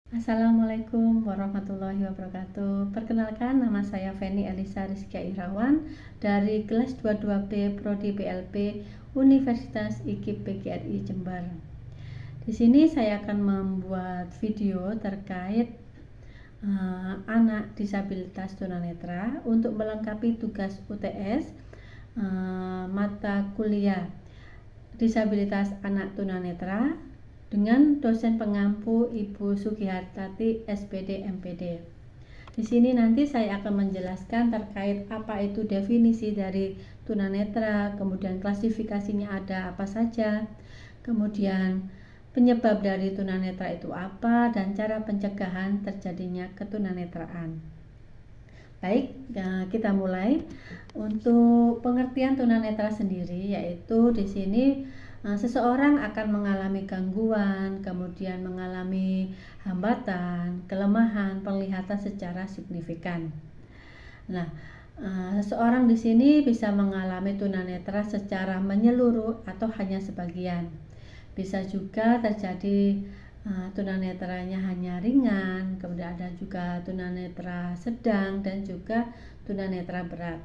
Assalamualaikum warahmatullahi wabarakatuh. Perkenalkan, nama saya Feni Elisa Rizkia Irawan dari kelas 22B Prodi PLP Universitas IKIP PGRI Jember. Di sini saya akan membuat video terkait anak disabilitas tunanetra untuk melengkapi tugas UTS mata kuliah disabilitas anak tunanetra dengan dosen pengampu Ibu Sugihartati SPD MPD. Di sini nanti saya akan menjelaskan terkait apa itu definisi dari tunanetra, kemudian klasifikasinya ada apa saja, kemudian penyebab dari tunanetra itu apa, dan cara pencegahan terjadinya ketunanetraan. Baik, kita mulai. Untuk pengertian tunanetra sendiri, yaitu di sini seseorang akan mengalami gangguan, kemudian mengalami hambatan, kelemahan penglihatan secara signifikan. Nah, seseorang di sini bisa mengalami tunanetra secara menyeluruh atau hanya sebagian. Bisa juga terjadi tunanetranya hanya ringan, kemudian ada juga tunanetra sedang dan juga tunanetra berat.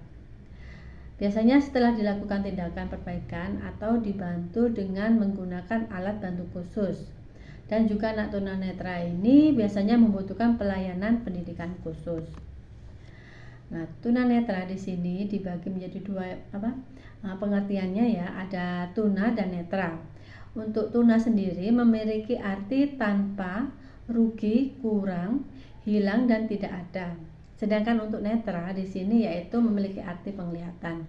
Biasanya setelah dilakukan tindakan perbaikan atau dibantu dengan menggunakan alat bantu khusus. Dan juga anak tunanetra ini biasanya membutuhkan pelayanan pendidikan khusus. Nah, tunanetra di sini dibagi menjadi dua pengertiannya ya, ada tuna dan netra. Untuk tuna sendiri memiliki arti tanpa, rugi, kurang, hilang dan tidak ada. Sedangkan untuk netra di sini yaitu memiliki arti penglihatan.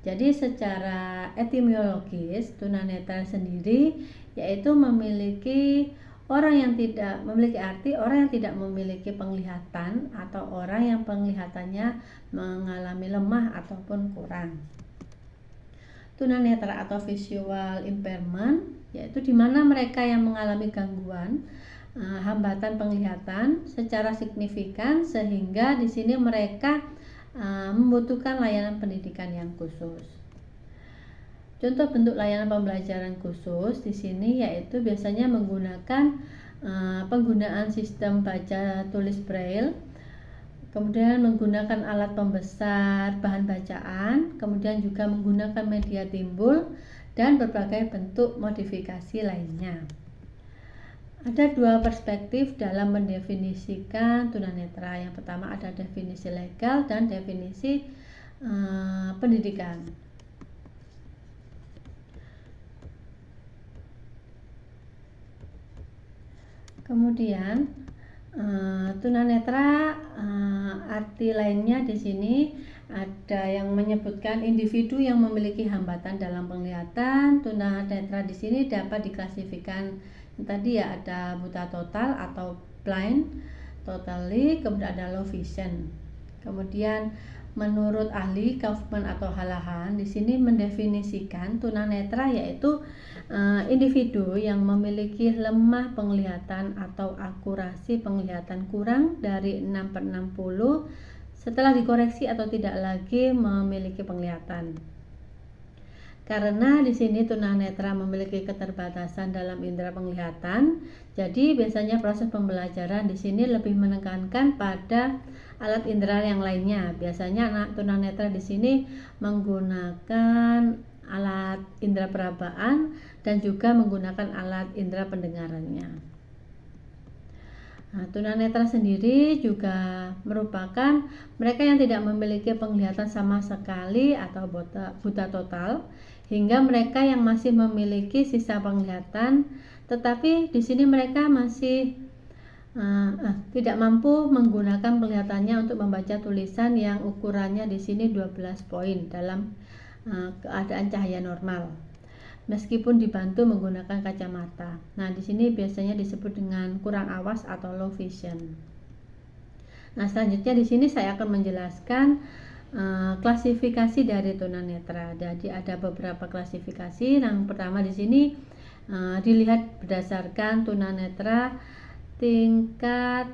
Jadi secara etimologis tunanetra sendiri yaitu memiliki orang yang tidak memiliki arti orang yang tidak memiliki penglihatan atau orang yang penglihatannya mengalami lemah ataupun kurang. Tunanetra atau visual impairment yaitu di mana mereka yang mengalami gangguan hambatan penglihatan secara signifikan sehingga di sini mereka membutuhkan layanan pendidikan yang khusus. Contoh bentuk layanan pembelajaran khusus di sini yaitu biasanya menggunakan penggunaan sistem baca tulis braille, kemudian menggunakan alat pembesar bahan bacaan, kemudian juga menggunakan media timbul dan berbagai bentuk modifikasi lainnya. Ada dua perspektif dalam mendefinisikan tunanetra. Yang pertama ada definisi legal dan definisi pendidikan. Kemudian tunanetra arti lainnya di sini ada yang menyebutkan individu yang memiliki hambatan dalam penglihatan. Tunanetra di sini dapat diklasifikasikan tadi ya, ada buta total atau blind totally, kemudian ada low vision. Kemudian menurut ahli Kaufman atau Halahan di sini mendefinisikan tunanetra yaitu individu yang memiliki lemah penglihatan atau akurasi penglihatan kurang dari 6/60 setelah dikoreksi atau tidak lagi memiliki penglihatan. Karena di sini tunanetra memiliki keterbatasan dalam indera penglihatan, jadi biasanya proses pembelajaran di sini lebih menekankan pada alat indera yang lainnya. Biasanya anak tunanetra di sini menggunakan alat indera perabaan dan juga menggunakan alat indera pendengarannya. Nah, tunanetra sendiri juga merupakan mereka yang tidak memiliki penglihatan sama sekali atau buta total, hingga mereka yang masih memiliki sisa penglihatan, tetapi di sini mereka masih tidak mampu menggunakan penglihatannya untuk membaca tulisan yang ukurannya di sini 12 poin dalam keadaan cahaya normal, meskipun dibantu menggunakan kacamata. Nah, di sini biasanya disebut dengan kurang awas atau low vision. Nah, selanjutnya di sini saya akan menjelaskan klasifikasi dari tunanetra. Jadi ada beberapa klasifikasi. Yang pertama di sini dilihat berdasarkan tunanetra tingkat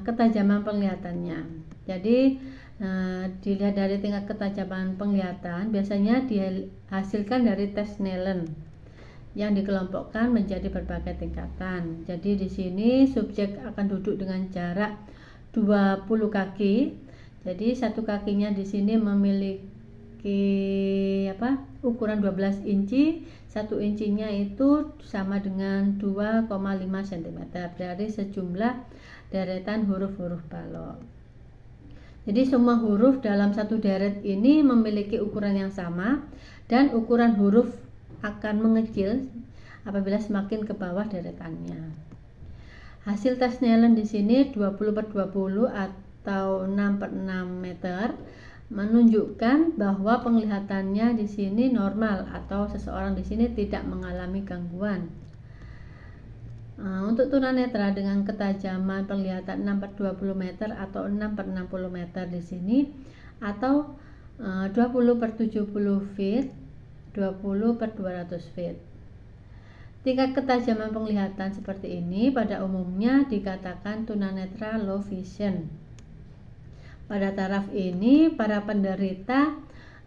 ketajaman penglihatannya. Jadi dilihat dari tingkat ketajaman penglihatan biasanya dihasilkan dari tes Snellen. yang dikelompokkan menjadi berbagai tingkatan. Jadi di sini subjek akan duduk dengan jarak 20 kaki. Jadi satu kakinya di sini memiliki ukuran 12 inci. 1 incinya itu sama dengan 2,5 cm dari sejumlah deretan huruf-huruf balok. Jadi semua huruf dalam satu deret ini memiliki ukuran yang sama, dan ukuran huruf akan mengecil apabila semakin ke bawah deretannya. Hasil tes Snellen di sini 20/20 atau 6/6 meter menunjukkan bahwa penglihatannya di sini normal atau seseorang di sini tidak mengalami gangguan. Untuk tunanetra dengan ketajaman penglihatan 6/20 meter atau 6/60 meter di sini atau 20/70 feet, 20/200 feet. Tingkat ketajaman penglihatan seperti ini pada umumnya dikatakan tunanetra low vision. Pada taraf ini para penderita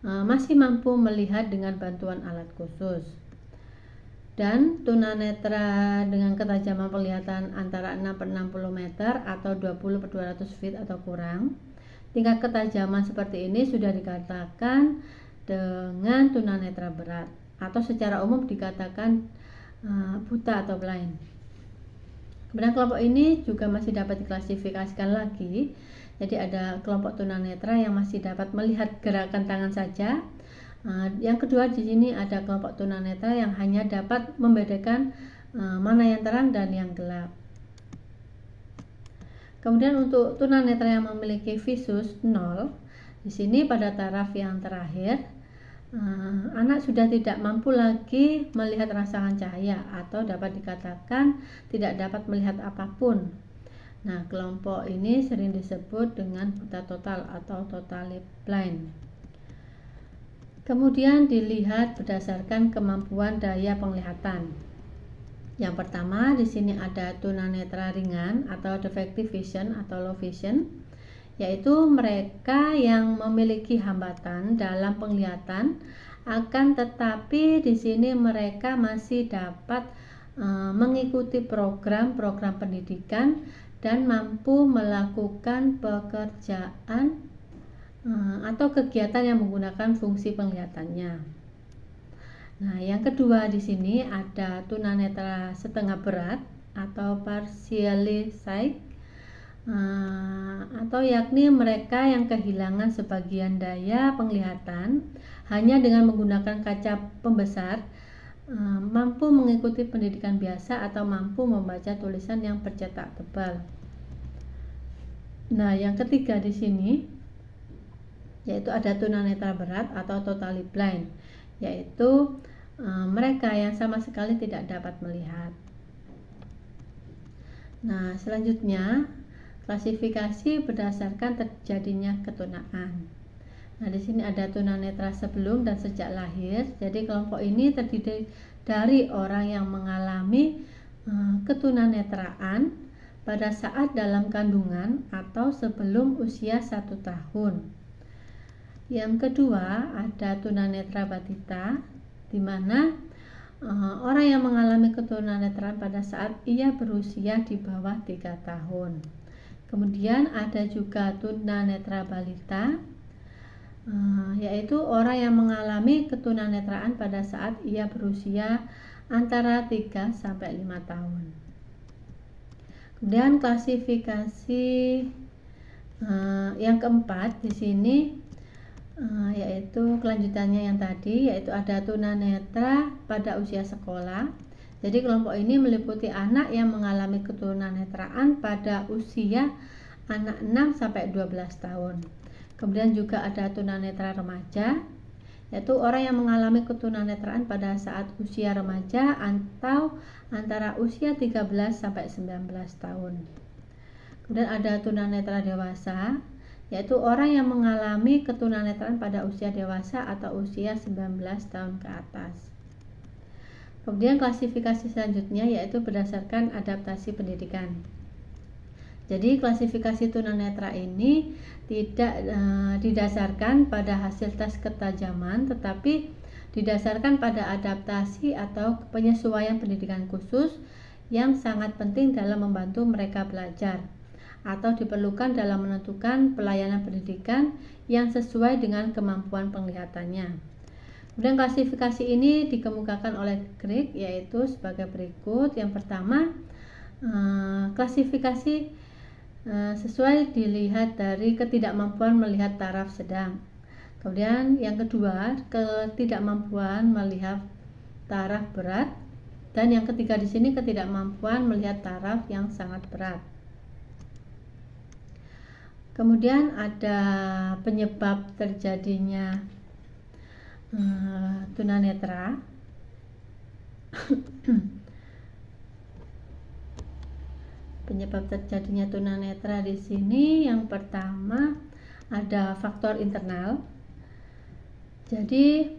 masih mampu melihat dengan bantuan alat khusus. Dan tunanetra dengan ketajaman penglihatan antara 6/60 meter atau 20/200 feet atau kurang, tingkat ketajaman seperti ini sudah dikatakan dengan tunanetra berat, atau secara umum dikatakan buta atau blind. Kemudian kelompok ini juga masih dapat diklasifikasikan lagi. Jadi ada kelompok tunanetra yang masih dapat melihat gerakan tangan saja. Yang kedua di sini ada kelompok tunanetra yang hanya dapat membedakan mana yang terang dan yang gelap. Kemudian untuk tunanetra yang memiliki visus 0, di sini pada taraf yang terakhir anak sudah tidak mampu lagi melihat rangsangan cahaya atau dapat dikatakan tidak dapat melihat apapun. Nah, kelompok ini sering disebut dengan buta total atau totally blind. Kemudian dilihat berdasarkan kemampuan daya penglihatan. Yang pertama di sini ada tunanetra ringan atau defective vision atau low vision, yaitu mereka yang memiliki hambatan dalam penglihatan, akan tetapi di sini mereka masih dapat mengikuti program-program pendidikan dan mampu melakukan pekerjaan atau kegiatan yang menggunakan fungsi penglihatannya. Nah, yang kedua di sini ada tunanetra setengah berat atau partially sight, atau yakni mereka yang kehilangan sebagian daya penglihatan hanya dengan menggunakan kaca pembesar, mampu mengikuti pendidikan biasa atau mampu membaca tulisan yang bercetak tebal. Nah, yang ketiga di sini yaitu ada tunanetra berat atau totally blind, yaitu mereka yang sama sekali tidak dapat melihat. Nah, selanjutnya klasifikasi berdasarkan terjadinya ketunaan. Nah, di sini ada tunanetra sebelum dan sejak lahir. Jadi kelompok ini terdiri dari orang yang mengalami ketunanetraan pada saat dalam kandungan atau sebelum usia 1 tahun. Yang kedua ada tunanetra batita, di mana orang yang mengalami ketunanetraan pada saat ia berusia di bawah 3 tahun. Kemudian ada juga tunanetra balita, yaitu orang yang mengalami ketunanetraan pada saat ia berusia antara 3 sampai 5 tahun. Kemudian klasifikasi yang keempat di sini yaitu kelanjutannya yang tadi, yaitu ada tunanetra pada usia sekolah. Jadi kelompok ini meliputi anak yang mengalami ketunanetraan pada usia anak 6 sampai 12 tahun. Kemudian juga ada tunanetra remaja, yaitu orang yang mengalami ketunanetraan pada saat usia remaja atau antara usia 13 sampai 19 tahun. Kemudian ada tunanetra dewasa, yaitu orang yang mengalami ketunanetraan pada usia dewasa atau usia 19 tahun ke atas. Kemudian klasifikasi selanjutnya yaitu berdasarkan adaptasi pendidikan. Jadi klasifikasi tunanetra ini tidak didasarkan pada hasil tes ketajaman, tetapi didasarkan pada adaptasi atau penyesuaian pendidikan khusus yang sangat penting dalam membantu mereka belajar atau diperlukan dalam menentukan pelayanan pendidikan yang sesuai dengan kemampuan penglihatannya. Kemudian klasifikasi ini dikemukakan oleh Crick yaitu sebagai berikut. Yang pertama, klasifikasi sesuai dilihat dari ketidakmampuan melihat taraf sedang. Kemudian yang kedua, ketidakmampuan melihat taraf berat, dan yang ketiga di sini ketidakmampuan melihat taraf yang sangat berat. Kemudian ada penyebab terjadinya tunanetra. Penyebab terjadinya tunanetra di sini yang pertama ada faktor internal. Jadi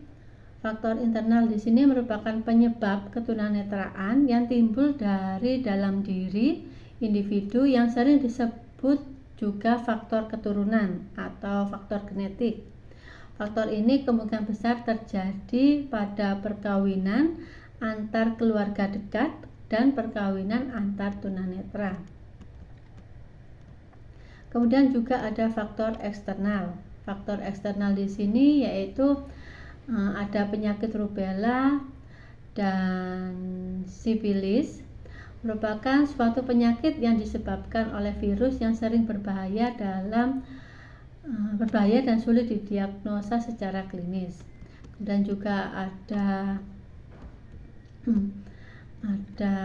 faktor internal di sini merupakan penyebab ketunanetraan yang timbul dari dalam diri individu yang sering disebut juga faktor keturunan atau faktor genetik. Faktor ini kemungkinan besar terjadi pada perkawinan antar keluarga dekat dan perkawinan antar tunanetra. Kemudian juga ada faktor eksternal. Faktor eksternal di sini yaitu ada penyakit rubella dan sifilis, merupakan suatu penyakit yang disebabkan oleh virus yang sering berbahaya dan sulit didiagnosa secara klinis. Dan juga ada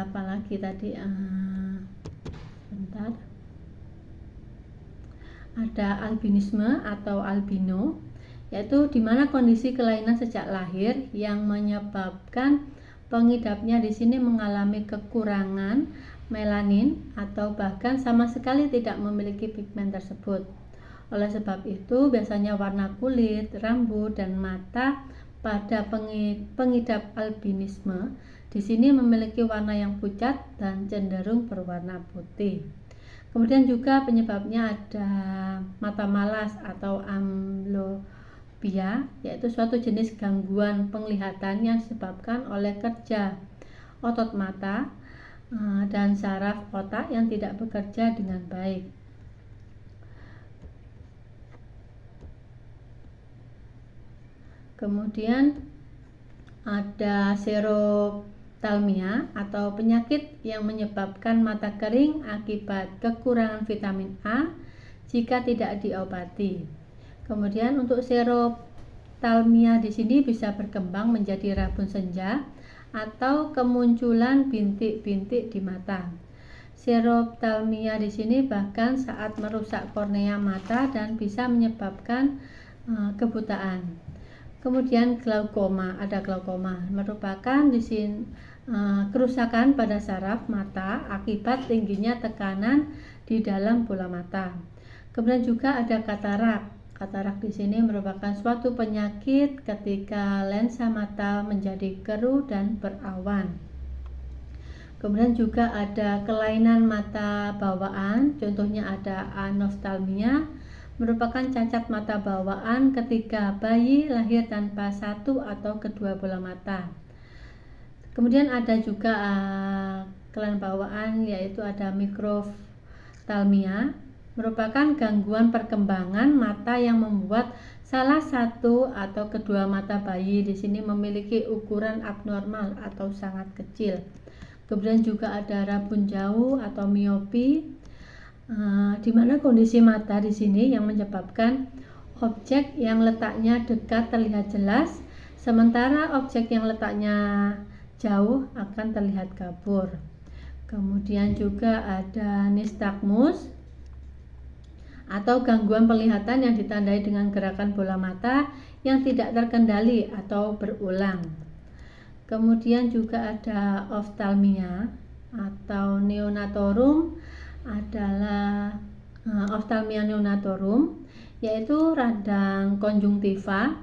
apa lagi tadi? Ada albinisme atau albino, yaitu di mana kondisi kelainan sejak lahir yang menyebabkan pengidapnya di sini mengalami kekurangan melanin atau bahkan sama sekali tidak memiliki pigmen tersebut. Oleh sebab itu, biasanya warna kulit, rambut, dan mata pada pengidap albinisme di sini memiliki warna yang pucat dan cenderung berwarna putih. Kemudian juga penyebabnya ada mata malas atau ambliopia, yaitu suatu jenis gangguan penglihatan yang disebabkan oleh kerja otot mata dan saraf otak yang tidak bekerja dengan baik. Kemudian ada serothalmia atau penyakit yang menyebabkan mata kering akibat kekurangan vitamin A jika tidak diobati. Kemudian untuk serothalmia di sini bisa berkembang menjadi rabun senja atau kemunculan bintik-bintik di mata. Serothalmia di sini bahkan saat merusak kornea mata dan bisa menyebabkan kebutaan. Kemudian glaukoma, ada glaukoma, merupakan di sini kerusakan pada saraf mata akibat tingginya tekanan di dalam bola mata. Kemudian juga ada katarak. Katarak di sini merupakan suatu penyakit ketika lensa mata menjadi keruh dan berawan. Kemudian juga ada kelainan mata bawaan, contohnya ada anoftalmia, merupakan cacat mata bawaan ketika bayi lahir tanpa satu atau kedua bola mata. Kemudian ada juga kelainan bawaan yaitu ada mikroftalmia, merupakan gangguan perkembangan mata yang membuat salah satu atau kedua mata bayi di sini memiliki ukuran abnormal atau sangat kecil. Kemudian juga ada rabun jauh atau miopi, di mana kondisi mata di sini yang menyebabkan objek yang letaknya dekat terlihat jelas, sementara objek yang letaknya jauh akan terlihat kabur. Kemudian juga ada nystagmus atau gangguan penglihatan yang ditandai dengan gerakan bola mata yang tidak terkendali atau berulang. Kemudian juga ada oftalmia atau neonatorum, adalah oftalmia neonatorum, yaitu radang konjungtiva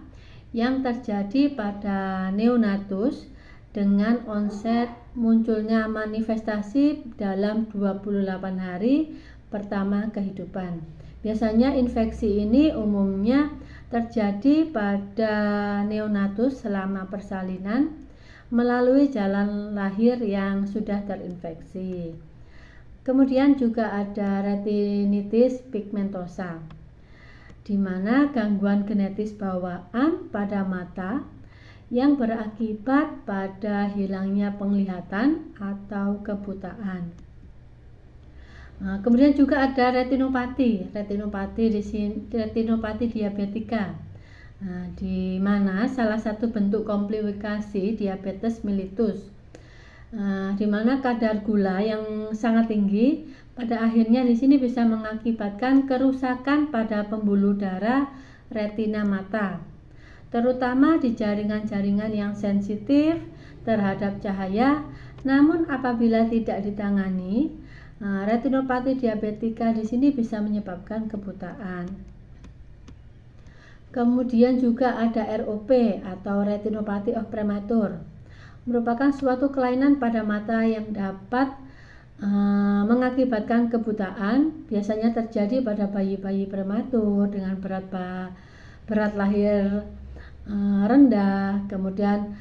yang terjadi pada neonatus dengan onset munculnya manifestasi dalam 28 hari pertama kehidupan. Biasanya infeksi ini umumnya terjadi pada neonatus selama persalinan melalui jalan lahir yang sudah terinfeksi. Kemudian juga ada retinitis pigmentosa, di mana gangguan genetis bawaan pada mata yang berakibat pada hilangnya penglihatan atau kebutaan. Nah, kemudian juga ada retinopati di sini, retinopati diabetika. Nah, di mana salah satu bentuk komplikasi diabetes mellitus, di mana kadar gula yang sangat tinggi pada akhirnya di sini bisa mengakibatkan kerusakan pada pembuluh darah retina mata, terutama di jaringan-jaringan yang sensitif terhadap cahaya. Namun apabila tidak ditangani, retinopati diabetika di sini bisa menyebabkan kebutaan. Kemudian juga ada ROP atau retinopati of premature, merupakan suatu kelainan pada mata yang dapat mengakibatkan kebutaan. Biasanya terjadi pada bayi-bayi prematur dengan berat lahir rendah. Kemudian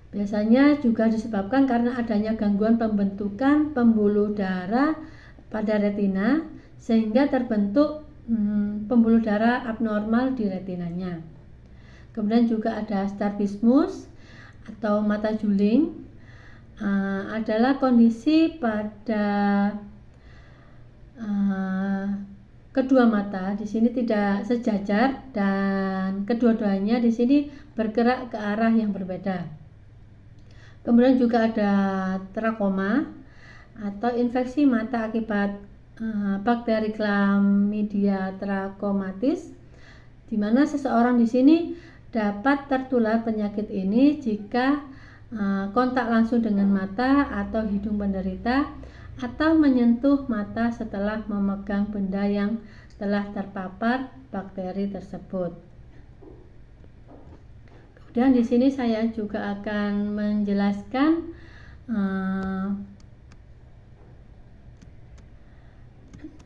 biasanya juga disebabkan karena adanya gangguan pembentukan pembuluh darah pada retina, sehingga terbentuk pembuluh darah abnormal di retinanya. Kemudian juga ada strabismus atau mata juling, adalah kondisi pada kedua mata di sini tidak sejajar dan kedua-duanya di sini bergerak ke arah yang berbeda. Kemudian juga ada trakoma atau infeksi mata akibat bakteri Chlamydia trachomatis, di mana seseorang di sini dapat tertular penyakit ini jika kontak langsung dengan mata atau hidung penderita atau menyentuh mata setelah memegang benda yang telah terpapar bakteri tersebut. Kemudian di sini saya juga akan menjelaskan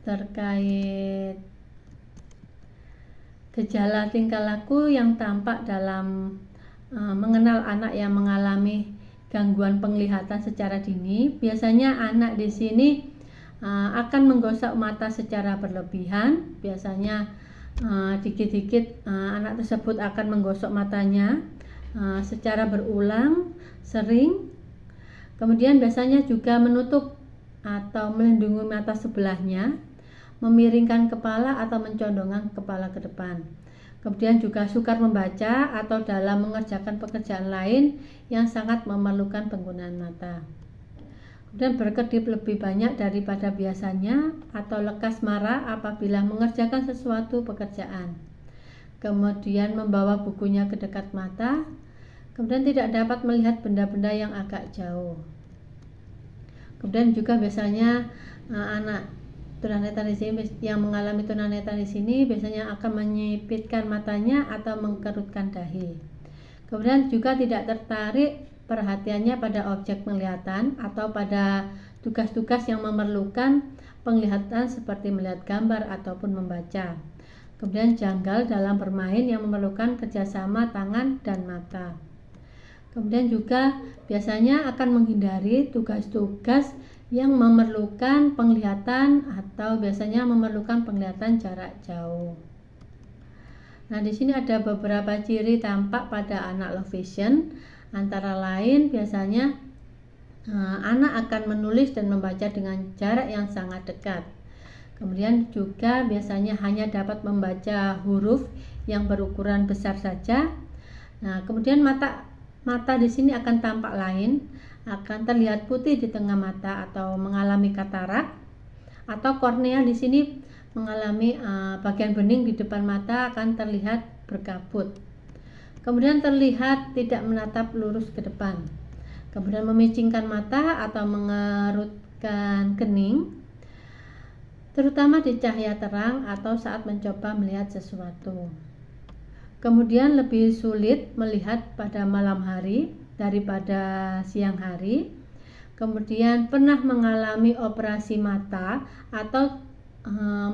terkait gejala tingkah laku yang tampak dalam mengenal anak yang mengalami gangguan penglihatan secara dini. Biasanya anak di sini akan menggosok mata secara berlebihan. Biasanya dikit-dikit anak tersebut akan menggosok matanya secara berulang, sering. Kemudian biasanya juga menutup atau melindungi mata sebelahnya, memiringkan kepala atau mencondongkan kepala ke depan. Kemudian juga sukar membaca atau dalam mengerjakan pekerjaan lain yang sangat memerlukan penggunaan mata. Kemudian berkedip lebih banyak daripada biasanya atau lekas marah apabila mengerjakan sesuatu pekerjaan. Kemudian membawa bukunya ke dekat mata. Kemudian tidak dapat melihat benda-benda yang agak jauh. Kemudian juga biasanya anak tunanetra di sini yang mengalami tunanetra di sini biasanya akan menyipitkan matanya atau mengkerutkan dahi. Kemudian juga tidak tertarik perhatiannya pada objek penglihatan atau pada tugas-tugas yang memerlukan penglihatan seperti melihat gambar ataupun membaca. Kemudian janggal dalam bermain yang memerlukan kerjasama tangan dan mata. Kemudian juga biasanya akan menghindari tugas-tugas yang memerlukan penglihatan atau biasanya memerlukan penglihatan jarak jauh. Nah, di sini ada beberapa ciri tampak pada anak low vision, antara lain biasanya anak akan menulis dan membaca dengan jarak yang sangat dekat. Kemudian juga biasanya hanya dapat membaca huruf yang berukuran besar saja. Nah, kemudian mata di sini akan tampak lain, akan terlihat putih di tengah mata atau mengalami katarak, atau kornea di sini mengalami bagian bening di depan mata akan terlihat berkabut. Kemudian terlihat tidak menatap lurus ke depan. Kemudian memicingkan mata atau mengerutkan kening, terutama di cahaya terang atau saat mencoba melihat sesuatu. Kemudian lebih sulit melihat pada malam hari daripada siang hari. Kemudian pernah mengalami operasi mata atau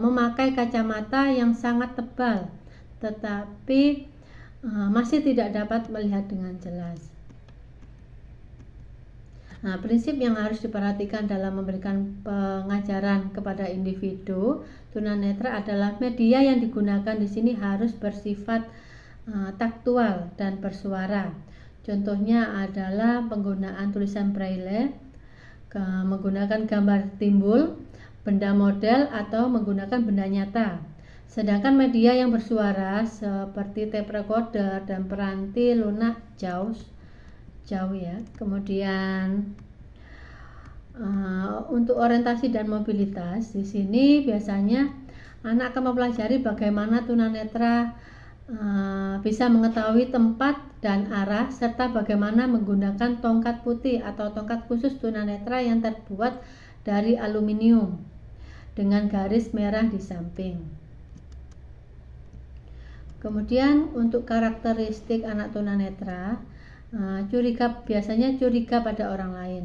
memakai kacamata yang sangat tebal, tetapi masih tidak dapat melihat dengan jelas. Nah, prinsip yang harus diperhatikan dalam memberikan pengajaran kepada individu tunanetra adalah media yang digunakan di sini harus bersifat taktual dan bersuara. Contohnya adalah penggunaan tulisan braille, menggunakan gambar timbul, benda model, atau menggunakan benda nyata. Sedangkan media yang bersuara seperti tape recorder dan peranti lunak jauh ya. Kemudian untuk orientasi dan mobilitas di sini biasanya anak akan mempelajari bagaimana tunanetra bisa mengetahui tempat dan arah serta bagaimana menggunakan tongkat putih atau tongkat khusus tunanetra yang terbuat dari aluminium dengan garis merah di samping. Kemudian untuk karakteristik anak tunanetra, biasanya curiga pada orang lain.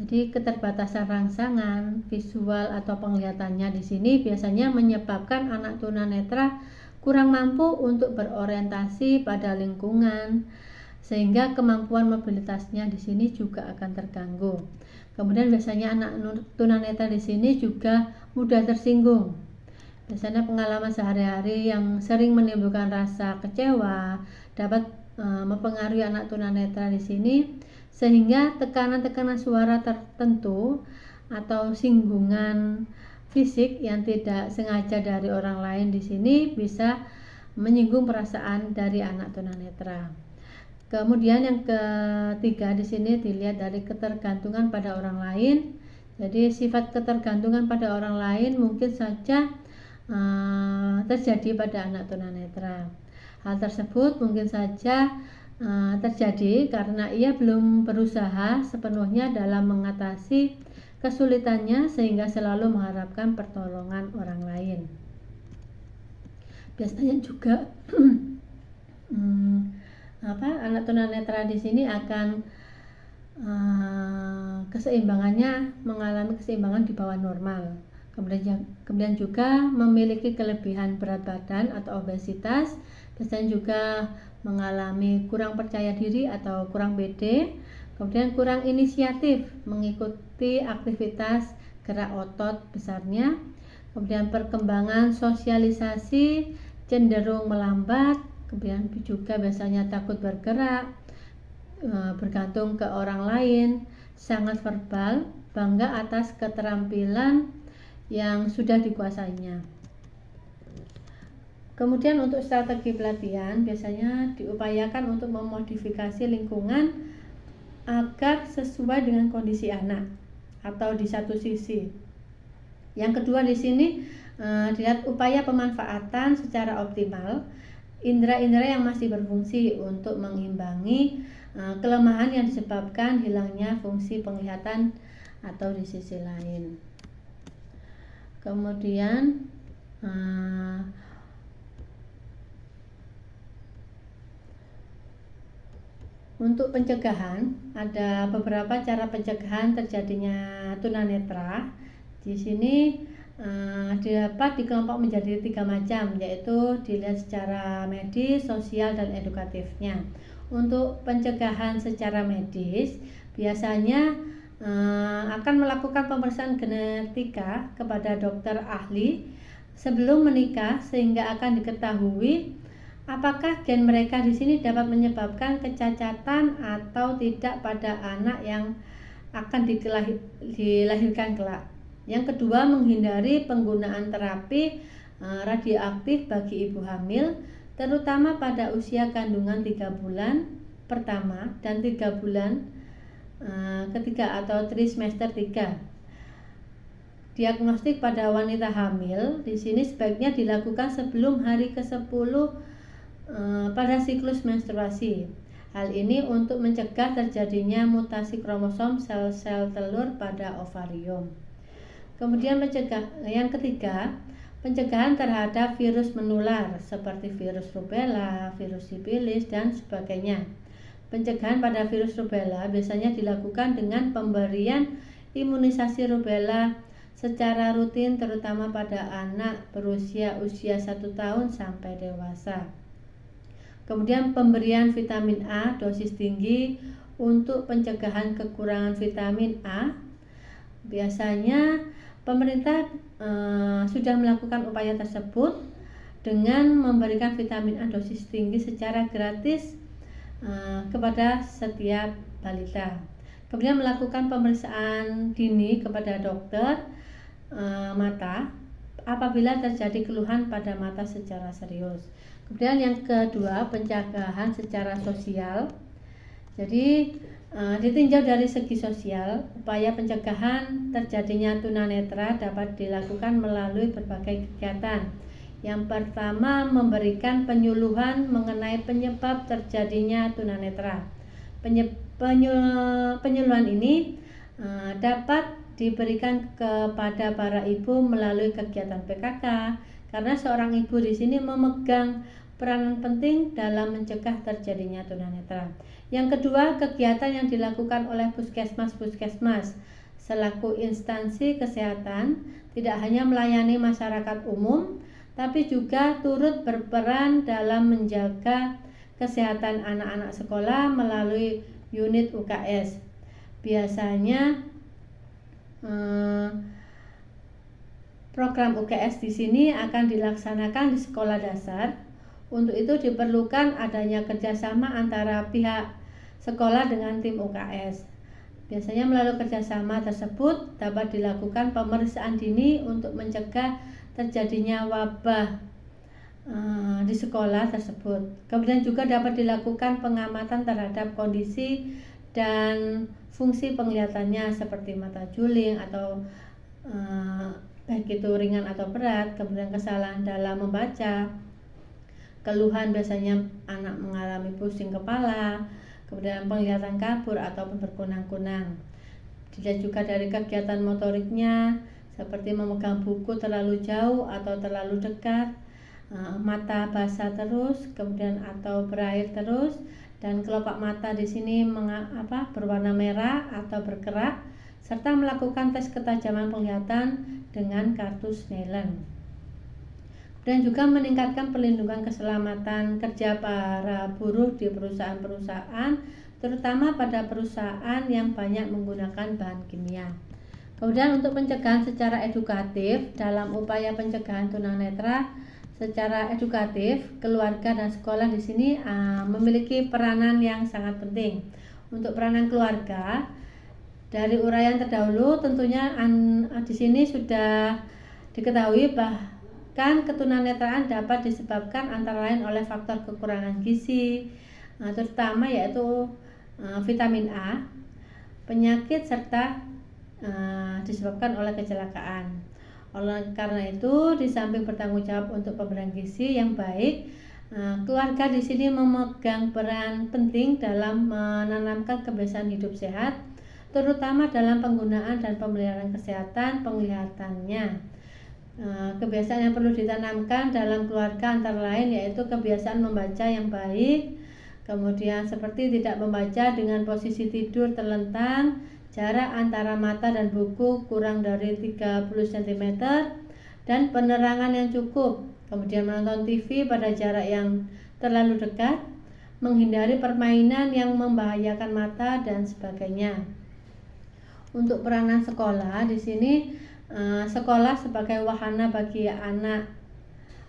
Jadi keterbatasan rangsangan, visual atau penglihatannya di sini biasanya menyebabkan anak tunanetra kurang mampu untuk berorientasi pada lingkungan, sehingga kemampuan mobilitasnya di sini juga akan terganggu. Kemudian biasanya anak tunanetra di sini juga mudah tersinggung. Biasanya pengalaman sehari-hari yang sering menimbulkan rasa kecewa dapat mempengaruhi anak tunanetra di sini, sehingga tekanan-tekanan suara tertentu atau singgungan fisik yang tidak sengaja dari orang lain di sini bisa menyinggung perasaan dari anak tunanetra. Kemudian yang ketiga di sini dilihat dari ketergantungan pada orang lain. Jadi sifat ketergantungan pada orang lain mungkin saja terjadi pada anak tunanetra. Hal tersebut mungkin saja terjadi karena ia belum berusaha sepenuhnya dalam mengatasi kesulitannya sehingga selalu mengharapkan pertolongan orang lain. Biasanya juga anak tunanetra di sini akan mengalami keseimbangan di bawah normal. Kemudian juga memiliki kelebihan berat badan atau obesitas. Biasanya juga mengalami kurang percaya diri atau kurang pede. Kemudian kurang inisiatif mengikuti aktivitas gerak otot besarnya. Kemudian perkembangan sosialisasi cenderung melambat. Kemudian juga biasanya takut bergerak, bergantung ke orang lain, sangat verbal, bangga atas keterampilan yang sudah dikuasainya. Kemudian untuk strategi pelatihan biasanya diupayakan untuk memodifikasi lingkungan agar sesuai dengan kondisi anak atau di satu sisi. Yang kedua di sini dilihat upaya pemanfaatan secara optimal indera-indera yang masih berfungsi untuk mengimbangi kelemahan yang disebabkan hilangnya fungsi penglihatan atau di sisi lain. Kemudian untuk pencegahan, ada beberapa cara pencegahan terjadinya tunanetra. Di sini dapat dikelompok menjadi 3 macam, yaitu dilihat secara medis, sosial, dan edukatifnya. Untuk pencegahan secara medis, biasanya akan melakukan pemeriksaan genetika kepada dokter ahli sebelum menikah sehingga akan diketahui apakah gen mereka di sini dapat menyebabkan kecacatan atau tidak pada anak yang akan dilahirkan kelak. Yang kedua, menghindari penggunaan terapi radioaktif bagi ibu hamil, terutama pada usia kandungan 3 bulan pertama dan 3 bulan ketiga atau trimester 3. Diagnostik pada wanita hamil di sini sebaiknya dilakukan sebelum hari ke-10 pada siklus menstruasi. Hal ini untuk mencegah terjadinya mutasi kromosom sel-sel telur pada ovarium. Kemudian yang ketiga, pencegahan terhadap virus menular seperti virus rubella, virus sifilis, dan sebagainya. Pencegahan pada virus rubella biasanya dilakukan dengan pemberian imunisasi rubella secara rutin terutama pada anak berusia 1 tahun sampai dewasa. Kemudian pemberian vitamin A dosis tinggi untuk pencegahan kekurangan vitamin A. Biasanya pemerintah sudah melakukan upaya tersebut dengan memberikan vitamin A dosis tinggi secara gratis kepada setiap balita. Kemudian melakukan pemeriksaan dini kepada dokter mata apabila terjadi keluhan pada mata secara serius. Kemudian yang kedua, pencegahan secara sosial. Jadi ditinjau dari segi sosial, upaya pencegahan terjadinya tunanetra dapat dilakukan melalui berbagai kegiatan. Yang pertama, memberikan penyuluhan mengenai penyebab terjadinya tunanetra. Penyuluhan ini dapat diberikan kepada para ibu melalui kegiatan PKK, karena seorang ibu di sini memegang peranan penting dalam mencegah terjadinya tunanetra. Yang kedua, kegiatan yang dilakukan oleh puskesmas selaku instansi kesehatan tidak hanya melayani masyarakat umum, tapi juga turut berperan dalam menjaga kesehatan anak-anak sekolah melalui unit UKS. Biasanya program UKS di sini akan dilaksanakan di sekolah dasar. Untuk itu diperlukan adanya kerjasama antara pihak sekolah dengan tim UKS. Biasanya melalui kerjasama tersebut dapat dilakukan pemeriksaan dini untuk mencegah terjadinya wabah di sekolah tersebut. Kemudian juga dapat dilakukan pengamatan terhadap kondisi dan fungsi penglihatannya seperti mata juling atau baik itu ringan atau berat. Kemudian kesalahan dalam membaca, keluhan biasanya anak mengalami pusing kepala, kemudian penglihatan kabur ataupun berkunang-kunang. Dilihat juga dari kegiatan motoriknya seperti memegang buku terlalu jauh atau terlalu dekat, mata basah terus, kemudian atau berair terus, dan kelopak mata di sini berwarna merah atau berkerak, serta melakukan tes ketajaman penglihatan dengan kartu Snellen. Dan juga meningkatkan perlindungan keselamatan kerja para buruh di perusahaan-perusahaan, terutama pada perusahaan yang banyak menggunakan bahan kimia. Kemudian untuk pencegahan secara edukatif, dalam upaya pencegahan tunanetra secara edukatif, keluarga dan sekolah di sini memiliki peranan yang sangat penting. Untuk peranan keluarga, dari uraian terdahulu tentunya di sini sudah diketahui bahkan ketunanetraan dapat disebabkan antara lain oleh faktor kekurangan gizi, terutama yaitu vitamin A, penyakit serta disebabkan oleh kecelakaan. Oleh karena itu, di samping bertanggung jawab untuk pemberian gizi yang baik, keluarga di sini memegang peran penting dalam menanamkan kebiasaan hidup sehat, terutama dalam penggunaan dan pemeliharaan kesehatan penglihatannya. Kebiasaan yang perlu ditanamkan dalam keluarga antara lain yaitu kebiasaan membaca yang baik, kemudian seperti tidak membaca dengan posisi tidur terlentang, jarak antara mata dan buku kurang dari 30 cm, dan penerangan yang cukup. Kemudian menonton TV pada jarak yang terlalu dekat, menghindari permainan yang membahayakan mata dan sebagainya. Untuk peranan sekolah di sini, sekolah sebagai wahana bagi anak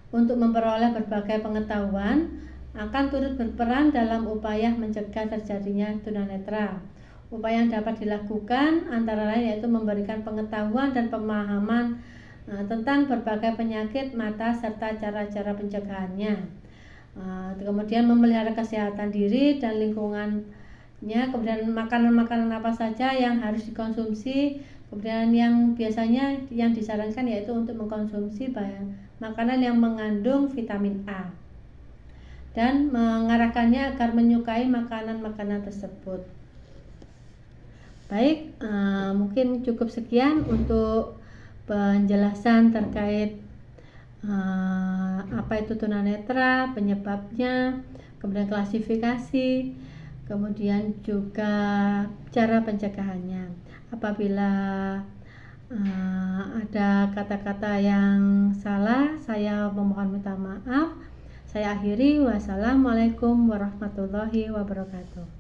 untuk memperoleh berbagai pengetahuan akan turut berperan dalam upaya mencegah terjadinya tunanetra. Upaya yang dapat dilakukan antara lain yaitu memberikan pengetahuan dan pemahaman tentang berbagai penyakit mata serta cara-cara pencegahannya. Kemudian memelihara kesehatan diri dan lingkungannya, kemudian makanan-makanan apa saja yang harus dikonsumsi, kemudian yang biasanya yang disarankan yaitu untuk mengkonsumsi makanan yang mengandung vitamin A dan mengarahkannya agar menyukai makanan-makanan tersebut. Baik, mungkin cukup sekian untuk penjelasan terkait apa itu tunanetra, penyebabnya, kemudian klasifikasi, kemudian juga cara pencegahannya. Apabila ada kata-kata yang salah, saya memohon minta maaf. Saya akhiri, wassalamualaikum warahmatullahi wabarakatuh.